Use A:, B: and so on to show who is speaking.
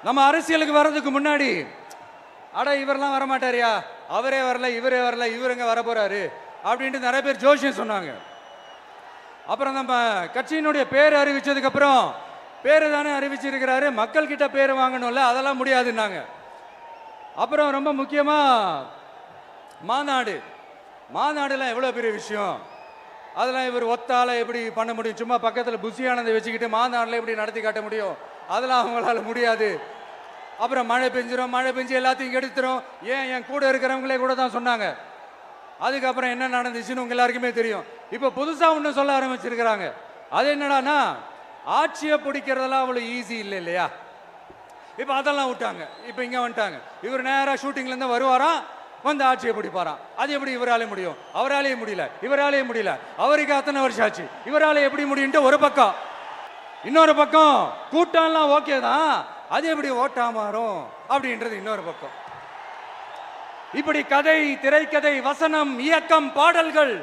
A: நம்ம அரசியலுக்கு வர்றதுக்கு முன்னாடி அட இவரெல்லாம் வரமாட்டாரியா, அவரே வரல, இவரே வரல, இவருங்க வர போறாரு அப்படின்ட்டு நிறைய பேர் ஜோஷியம் சொன்னாங்க. அப்புறம் நம்ம கட்சியினுடைய பேர் அறிவிச்சதுக்கு அப்புறம் பேரு தானே அறிவிச்சிருக்கிறாரு, மக்கள் கிட்ட பேர் வாங்கணும்ல, அதெல்லாம் முடியாதுன்னாங்க. அப்புறம் ரொம்ப முக்கியமா மாநாடுலாம் எவ்வளோ பெரிய விஷயம், அதெல்லாம் இவர் ஒத்தால எப்படி பண்ண முடியும், சும்மா பக்கத்தில் புஷியானதை வச்சுக்கிட்டு மாநாட்டில் எப்படி நடத்தி காட்ட முடியும், அதெல்லாம் அவங்களால முடியாது. அப்புறம் மழை பெஞ்சு எல்லாத்தையும் கெடுத்துரும். ஏன் என் கூட இருக்கிறவங்களே கூட தான் சொன்னாங்க. அதுக்கப்புறம் என்ன நடந்துச்சுன்னு உங்க எல்லாருக்குமே தெரியும். இப்போ புதுசாக ஒன்று சொல்ல ஆரம்பிச்சிருக்கிறாங்க. அது என்னடானா, ஆட்சியை பிடிக்கிறதெல்லாம் அவ்வளோ ஈஸி இல்லை இல்லையா. இப்போ அதெல்லாம் விட்டாங்க, இப்போ இங்கே வந்துட்டாங்க. இவர் நேராக ஷூட்டிங்லேருந்து வருவாராம், வந்து ஆட்சியை பிடிப்பாராம். அது எப்படி இவராலே முடியும், அவராலேயே முடியல, இவராலேயே முடியல, அவருக்கு அத்தனை வருஷம் ஆச்சு, இவராலே எப்படி முடியும்ட்டு ஒரு பக்கம். இன்னொரு பக்கம் கூட்டம்லாம் ஓகே தான், அது எப்படி ஓட்டா மாறும் அப்படின்றது இன்னொரு பக்கம். இப்படி கதை, திரைக்கதை, வசனம், இயக்கம், பாடல்கள்